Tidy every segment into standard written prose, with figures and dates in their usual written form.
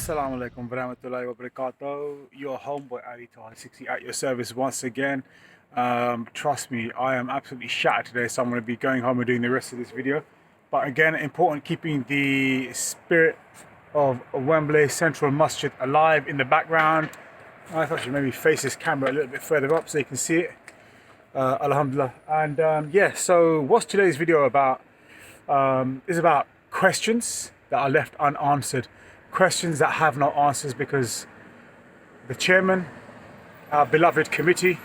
Assalamu alaikum warahmatullahi wabarakatuh. Your homeboy Ali Tahir 60 at your service once again. Trust me, I am absolutely shattered today, so I'm going to be going home and doing the rest of this video. But again, important keeping the spirit of Wembley Central Masjid alive in the background. I thought I should maybe face this camera a little bit further up so you can see it. Alhamdulillah. And yeah, so what's today's video about? Is about questions that are left unanswered. Questions that have no answers because the chairman, our beloved committee,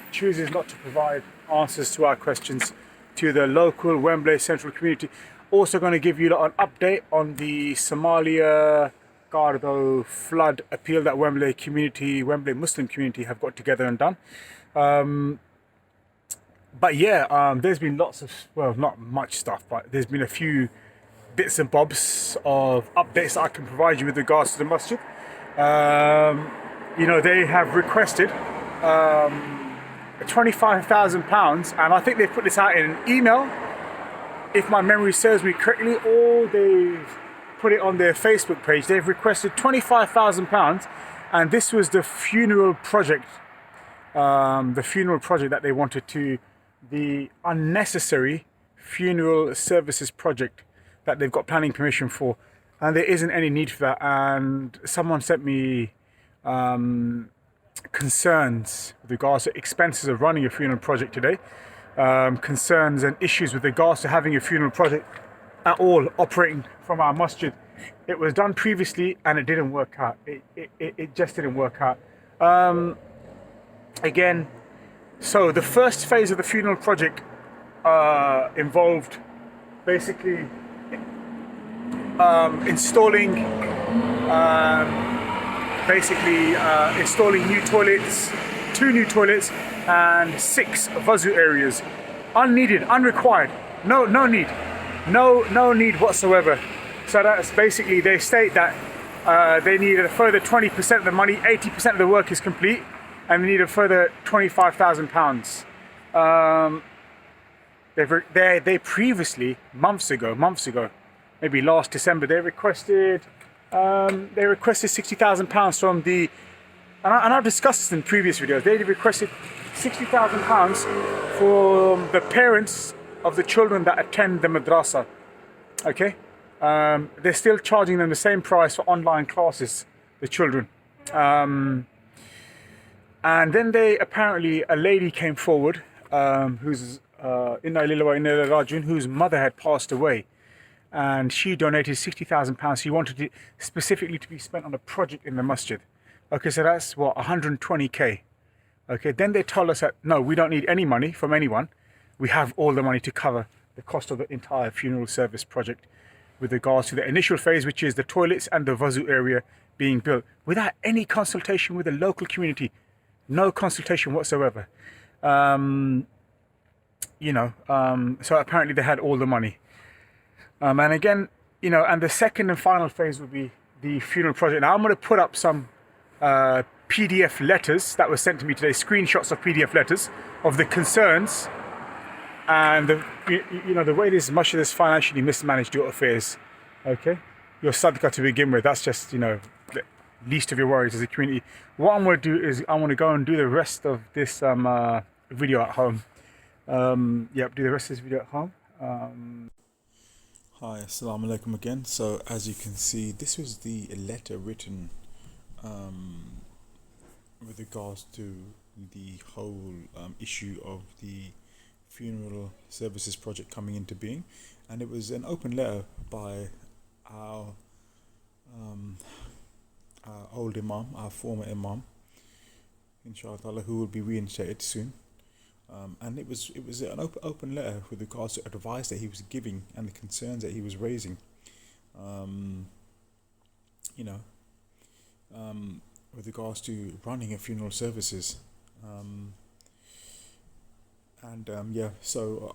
chooses not to provide answers to our questions to the local Wembley Central community. Also going to give you an update on the Somalia Gardo flood appeal that Wembley Muslim community have got together and done. But yeah, there's been lots of, well, not much stuff, but there's been a few bits and bobs of updates that I can provide you with regards to the masjid. You know, they have requested £25,000, and I think they put this out in an email, if my memory serves me correctly, or they've put it on their Facebook page. They've requested £25,000, and this was the funeral project. That they wanted to, the unnecessary funeral services project that they've got planning permission for, and there isn't any need for that. And someone sent me concerns with regards to expenses of running a funeral project today, concerns and issues with regards to having a funeral project at all operating from our masjid. It was done previously and it didn't work out. It just didn't work out. Again, so the first phase of the funeral project involved basically installing installing new toilets, 2 new toilets and 6 wuzu areas. Unneeded, unrequired, no need whatsoever. So that's basically, they state that they need a further 20% of the money, 80% of the work is complete, and they need a further £25,000. They previously, months ago, maybe last December, they requested £60,000 from the, and I've discussed this in previous videos. They requested £60,000 from the parents of the children that attend the madrasa. Okay, they're still charging them the same price for online classes, the children. And then apparently a lady came forward, who's Inna Lillahi wa Inna Ilaihi Raji'un, whose mother had passed away, and she donated £60,000. She wanted it specifically to be spent on a project in the masjid. Okay, so that's what, 120k. Okay, then they told us that no, we don't need any money from anyone. We have all the money to cover the cost of the entire funeral service project with regards to the initial phase, which is the toilets and the wuzu area being built, without any consultation with the local community. No consultation whatsoever. So apparently they had all the money. And again, and the second and final phase would be the funeral project. Now I'm going to put up some PDF letters that were sent to me today, screenshots of PDF letters of the concerns and the way this masjid has financially mismanaged your affairs. Okay, your sadaqah to begin with, that's just the least of your worries as a community. What I'm going to do is I want to go and do the rest of this video at home. Do the rest of this video at home. Hi, assalamu alaikum again. So as you can see, this was the letter written with regards to the whole issue of the funeral services project coming into being, and it was an open letter by our old imam, our former imam, inshallah, who will be reinstated soon. And it was an open letter with regards to advice that he was giving and the concerns that he was raising. With regards to running a funeral services. So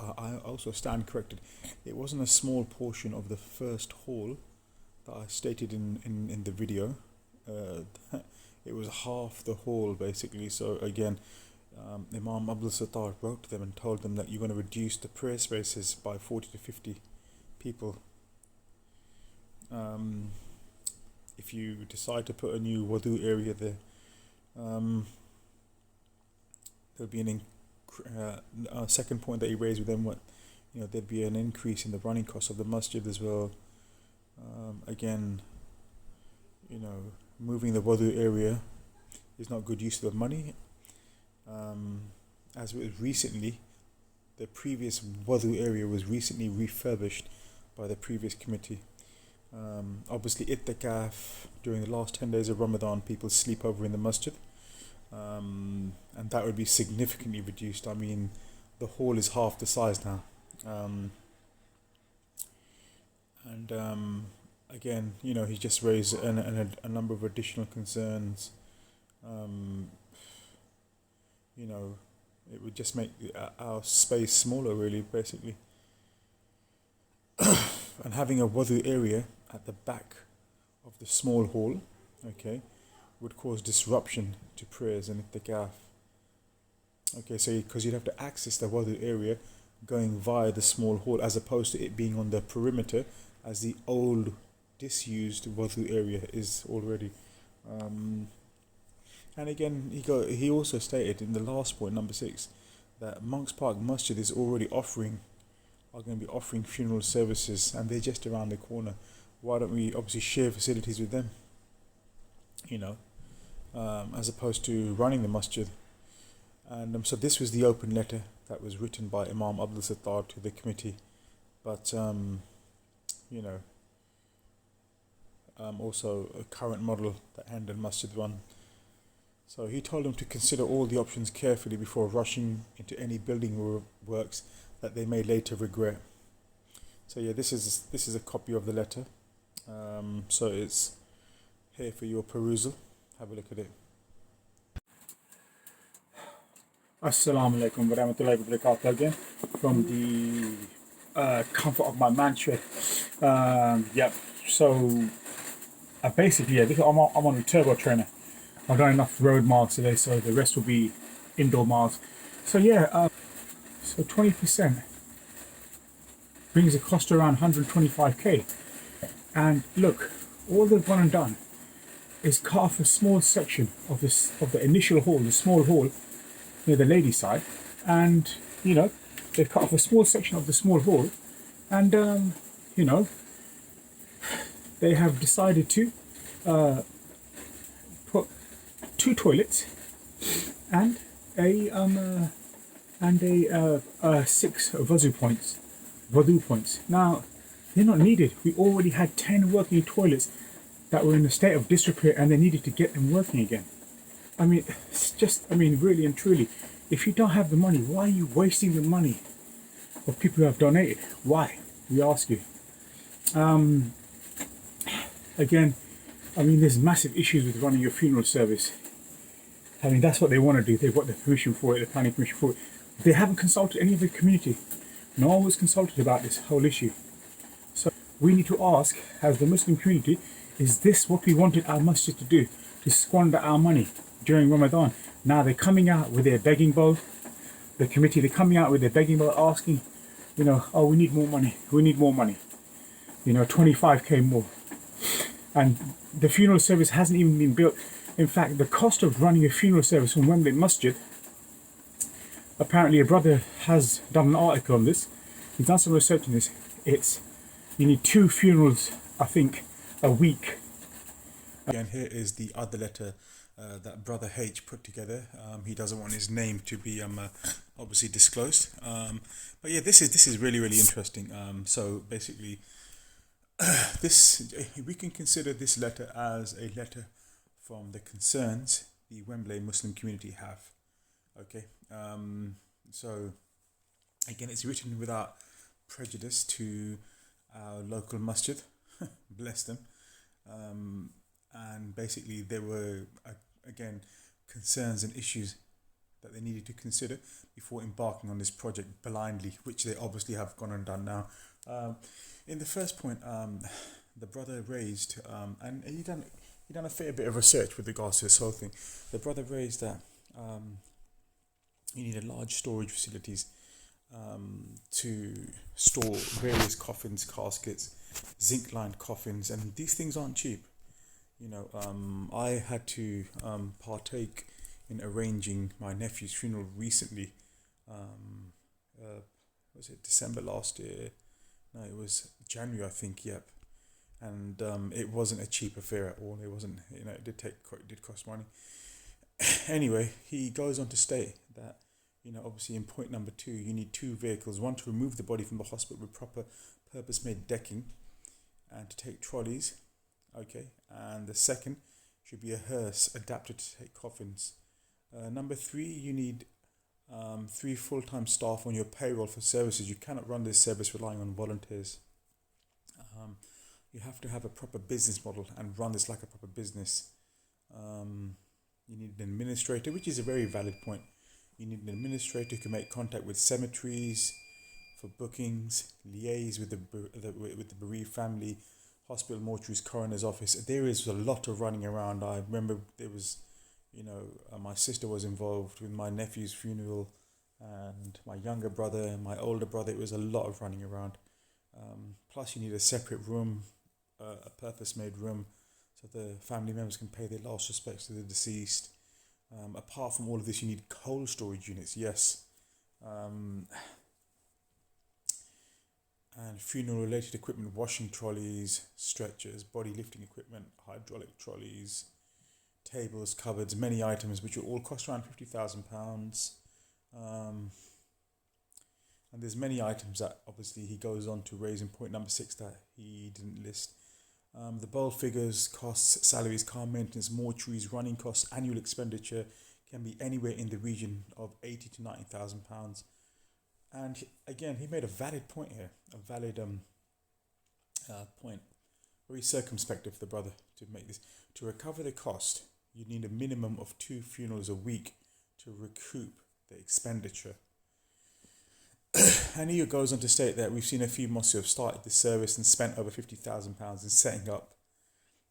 I also stand corrected. It wasn't a small portion of the first hall that I stated in the video. It was half the hall basically. So again, Imam Abdul Sattar wrote to them and told them that you're going to reduce the prayer spaces by 40 to 50 people. if you decide to put a new wudu area there, there'll be a second point that he raised with them. There'd be an increase in the running cost of the masjid as well. Again, moving the wudu area is not good use of the money. As it was recently, the previous wudu area was recently refurbished by the previous committee. Obviously, itikaf during the last 10 days of Ramadan, people sleep over in the masjid, and that would be significantly reduced. I mean, the hall is half the size now. Again, he's just raised a number of additional concerns. It would just make our space smaller, really, basically. And having a wudu area at the back of the small hall, okay, would cause disruption to prayers and itikaf. Okay, so because you'd have to access the wudu area going via the small hall, as opposed to it being on the perimeter, as the old disused wudu area is already. And again, he also stated in the last point, number 6, that Monks Park Masjid are going to be offering funeral services, and they're just around the corner. Why don't we obviously share facilities with them? As opposed to running the masjid. And so this was the open letter that was written by Imam Abdul Sattar to the committee. But also a current model that Hendon Masjid run. So he told them to consider all the options carefully before rushing into any building works that they may later regret. So yeah, this is a copy of the letter. So it's here for your perusal. Have a look at it. Assalamu alaikum wa rahmatullahi wa barakatuh again from the comfort of my mansion. So basically, I'm on a turbo trainer. I've done enough road miles today, so the rest will be indoor miles. So yeah, so 20% brings a cost to around 125k. And look, all they've gone and done is cut off a small section of the initial hall, the small hall near the ladies' side, and they've cut off a small section of the small hall, and they have decided to put 2 toilets and a 6 wudu points. Now, they're not needed. We already had 10 working toilets that were in a state of disrepair, and they needed to get them working again. I mean, really and truly, if you don't have the money, why are you wasting the money of people who have donated? Why? We ask you. Again, there's massive issues with running your funeral service. That's what they want to do. They've got the permission for it, the planning permission for it. They haven't consulted any of the community. No one was consulted about this whole issue. So we need to ask, as the Muslim community, is this what we wanted our masjid to do? To squander our money during Ramadan? Now they're coming out with their begging bowl. The committee, they're coming out with their begging bowl asking, oh, we need more money. 25k more. And the funeral service hasn't even been built. In fact, the cost of running a funeral service from Wembley Masjid, apparently a brother has done an article on this. He's done some research on this. You need 2 funerals, I think, a week. And here is the other letter that Brother H put together. He doesn't want his name to be obviously disclosed. But yeah, this is really, really interesting. So basically, we can consider this letter as a letter from the concerns the Wembley Muslim community have. Okay. So again, it's written without prejudice to our local masjid. Bless them. And basically there were again concerns and issues that they needed to consider before embarking on this project blindly, which they obviously have gone and done now. In the first point, the brother raised, and he done a fair bit of research with regards to this whole thing. The brother raised that you need a large storage facilities to store various coffins, caskets, zinc-lined coffins, and these things aren't cheap. I had to partake in arranging my nephew's funeral recently. Was it December last year? No, it was January, I think. Yep. And it wasn't a cheap affair at all. It wasn't. It did cost money. Anyway, he goes on to state that, obviously in point number 2, you need 2 vehicles: one to remove the body from the hospital with proper purpose-made decking, and to take trolleys. Okay, and the second should be a hearse adapted to take coffins. Number 3, you need 3 full-time staff on your payroll for services. You cannot run this service relying on volunteers. You have to have a proper business model and run this like a proper business. You need an administrator, which is a very valid point. You need an administrator who can make contact with cemeteries for bookings, liaise with the bereaved family, hospital mortuaries, coroner's office. There is a lot of running around. I remember there was, my sister was involved with my nephew's funeral, and my younger brother and my older brother. It was a lot of running around. Plus, you need a separate room, a purpose-made room, so the family members can pay their last respects to the deceased. Apart from all of this, you need cold storage units, yes. And funeral-related equipment: washing trolleys, stretchers, body lifting equipment, hydraulic trolleys, tables, cupboards, many items, which will all cost around £50,000. And there's many items that obviously he goes on to raise in point number 6 that he didn't list. The bold figures: costs, salaries, car maintenance, mortuaries, running costs, annual expenditure can be anywhere in the region of £80,000 to £90,000. And again, he made a valid point here, a valid point. Very circumspect of the brother to make this. To recover the cost, you need a minimum of 2 funerals a week to recoup the expenditure. And he goes on to state that we've seen a few mosques who have started this service and spent over £50,000 in setting up,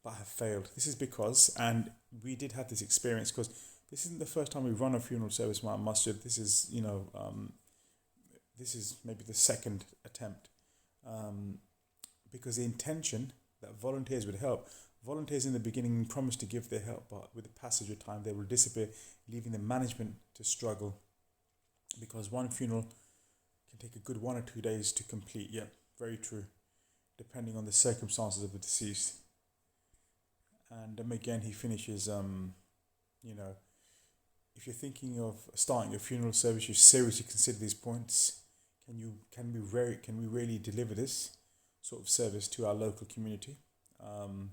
but have failed. This is because, and we did have this experience, because this isn't the first time we've run a funeral service from our masjid. This is, this is maybe the second attempt, because the intention that volunteers would help. Volunteers in the beginning promised to give their help, but with the passage of time, they will disappear, leaving the management to struggle, because one funeral can take a good 1 or 2 days to complete. Yeah, very true, depending on the circumstances of the deceased. And again, he finishes, if you're thinking of starting a funeral service, you seriously consider these points. Can we really deliver this sort of service to our local community? And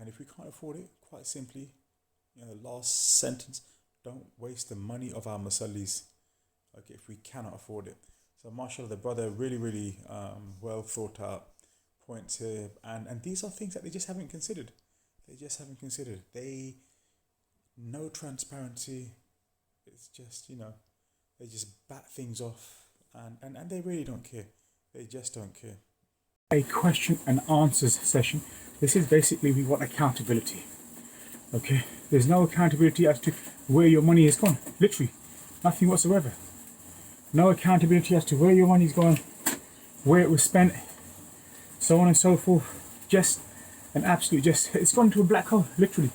if we can't afford it, quite simply, last sentence: don't waste the money of our musallis. Okay, if we cannot afford it. So, mashallah, the brother really well thought out points here, and these are things that they just haven't considered. No transparency. It's just, they just bat things off, and they really don't care. They just don't care. A question and answers session. This is basically, we want accountability. Okay, there's no accountability as to where your money is gone. Literally, nothing whatsoever. No accountability as to where your money's gone, where it was spent, so on and so forth. Just an absolute, it's gone to a black hole, literally.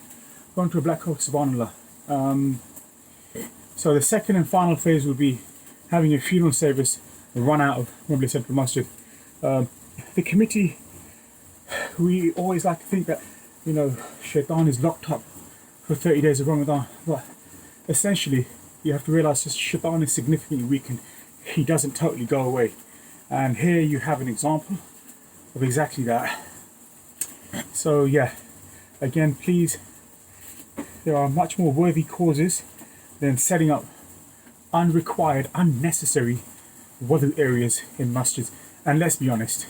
Gone to a black hole, subhanAllah. So the second and final phase will be having a funeral service run out of Wembley Central Masjid. The committee, we always like to think that, Shaitan is locked up for 30 days of Ramadan. But essentially, you have to realize that Shaitan is significantly weakened. He doesn't totally go away. And here you have an example of exactly that. So yeah, again, please, there are much more worthy causes than setting up unrequired, unnecessary wudu areas in masjids. And let's be honest,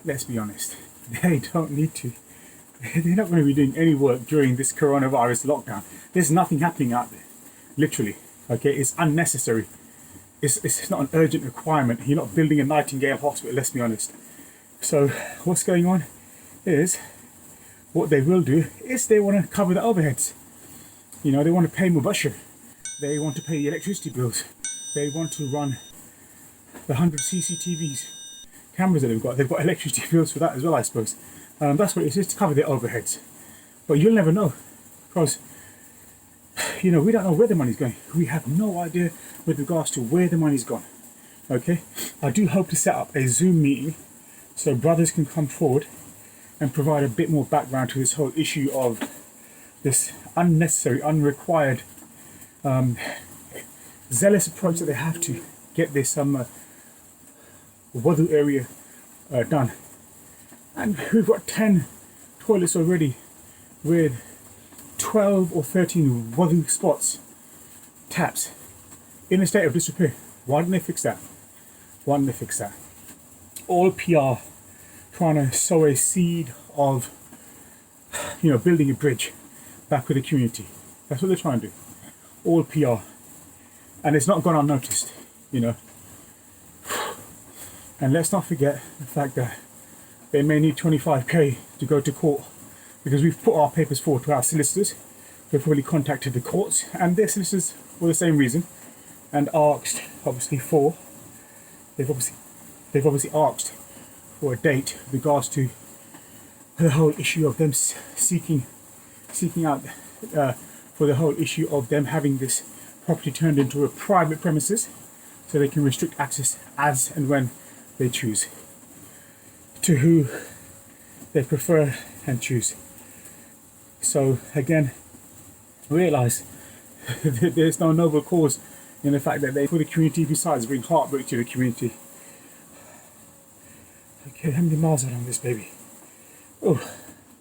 they don't need to. They're not going to be doing any work during this coronavirus lockdown. There's nothing happening out there, literally. Okay, it's unnecessary. It's not an urgent requirement. You're not building a Nightingale hospital, let's be honest. So what's going on is, what they will do is they want to cover the overheads. They want to pay Mubashir. They want to pay the electricity bills. They want to run the 100 CCTVs, cameras that they've got. They've got electricity bills for that as well, I suppose. That's what it is to cover their overheads. But you'll never know, because we don't know where the money's going. We have no idea with regards to where the money's gone. Okay, I do hope to set up a Zoom meeting so brothers can come forward and provide a bit more background to this whole issue of this unnecessary, unrequired, zealous approach that they have to get this wudu area done. And we've got 10 toilets already with 12 or 13 wudu spots, taps, in a state of disrepair. Why didn't they fix that? Why didn't they fix that? All PR, trying to sow a seed of, building a bridge back with the community. That's what they're trying to do. All PR. And it's not gone unnoticed, And let's not forget the fact that they may need 25k to go to court, because we've put our papers forward to our solicitors. We've already contacted the courts and their solicitors for the same reason, and asked, obviously, they've obviously asked for a date with regards to the whole issue of them seeking out for the whole issue of them having this property turned into a private premises, so they can restrict access as and when they choose, to who they prefer and choose. So again, realize there's no noble cause in the fact that they for the community, besides bring heartbreak to the community. Okay, how many miles are on this baby? Oh.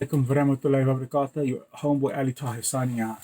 Assalamualaikum warahmatullahi wabarakatuh. Your homeboy Ali Tahir signing out.